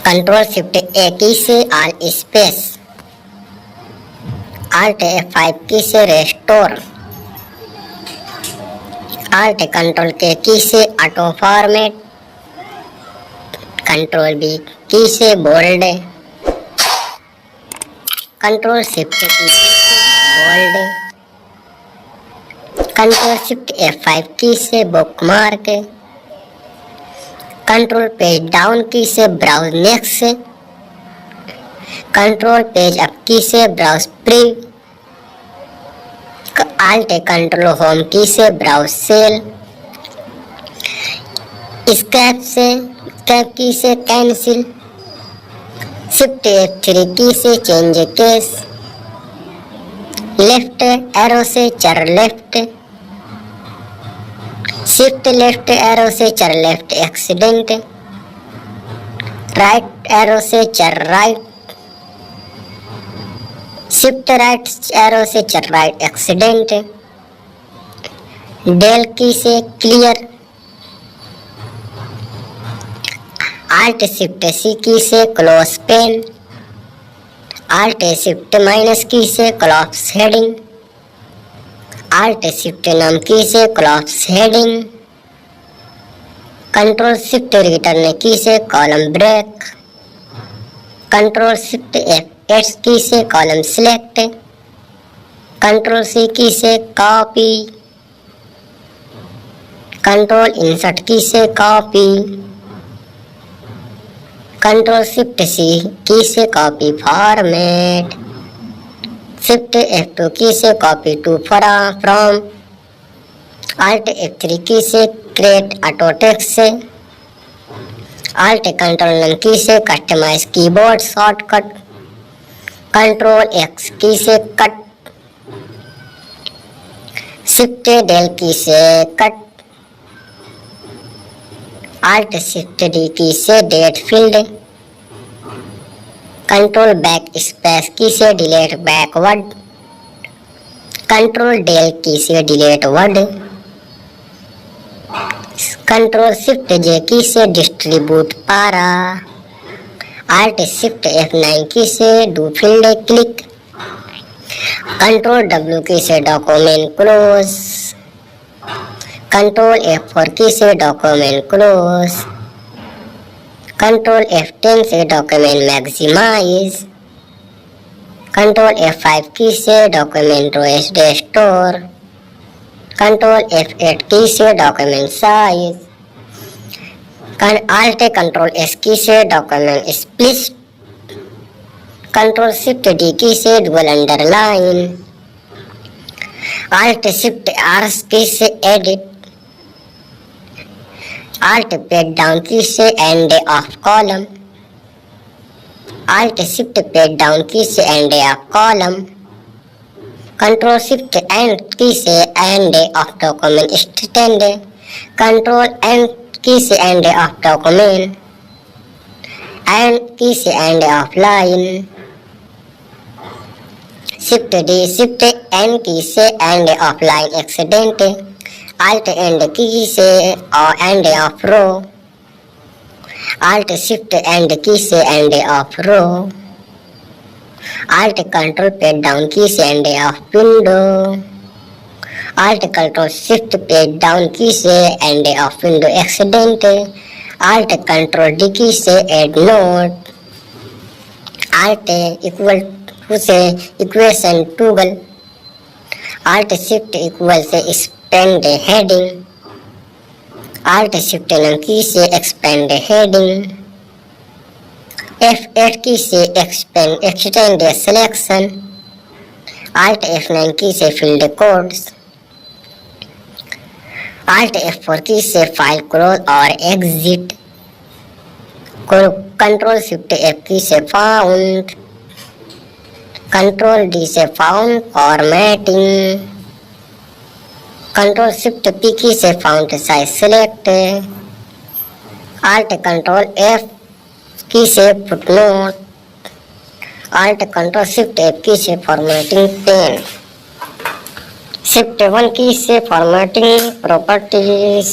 control shift ए की से all space, Alt F5 की से रेस्टोर, Alt कंट्रोल के की से ऑटो फॉर्मेट, कंट्रोल बी की से बोल्ड, कंट्रोल शिफ्ट की से बोल्ड, कंट्रोल शिफ्ट F5 की से bookmark, control page down key से browse next, control page up key से browse prev, Alt control home key से ब्राउज सेल, स्कैप की से कैंसिल, शिफ्ट F3 की से चेंज केस, लेफ्ट एरो से चर लेफ्ट, शिफ्ट लेफ्ट एरो से चर लेफ्ट एक्सीडेंट, राइट एरो से चर राइट, शिफ्ट राइट एरो से चर राइट एक्सीडेंट, डेल की से clear, Alt shift C key से close pane, Alt shift minus key से collapse heading, Alt shift num key से collapse heading, control shift return key से column break, control shift F8 की से column select, control C key से copy, control insert की से copy, control shift C key से copy format, shift F2 की से copy to from, Alt F3 key से create auto text, Alt control N key से customise keyboard shortcut, control X key से cut, shift del की से cut, Alt shift D की से date field, control backspace की से delete backward, control del की से delete word, control shift J की से डिस्ट्रीब्यूट पारा, Alt शिफ्ट F9 की से do field click, control W की से डॉक्यूमेंट क्लोज, कंट्रोल F4 की से डॉक्यूमेंट क्लोज, कंट्रोल F10 से डॉक्यूमेंट मैक्सिमाइज, कंट्रोल F5 की से डॉक्यूमेंट रेस्टोर, कंट्रोल F8 की से document size, Alt control S की से document split, control shift D की से double underline, Alt shift R की से edit, Alt page down key से end of column, Alt shift page down key से end of column, control shift end key से end of document stand, control and key से end of document, and key से end of line, shift D shift N key से end of line extend, Alt end key से end of row, Alt shift end key से end of row, Alt control page down key से end of window, Alt control shift page down key से end of window extend, Alt control D की से add note, Alt equal to से equation toggle, Alt shift equal से expand heading, Alt shift N key से expand heading, F8 की से extend selection, Alt F9 की से फील्ड कोड्स, Alt F4 की से फाइल क्लोज और एग्जिट, कंट्रोल शिफ्ट F की से फाउंड, कंट्रोल D से found formatting, control shift P की से found size select, Alt control F की से footnote, Alt control shift F की से फॉर्मेटिंग पेन, शिफ्ट 1 की से फॉर्मेटिंग प्रॉपर्टीज,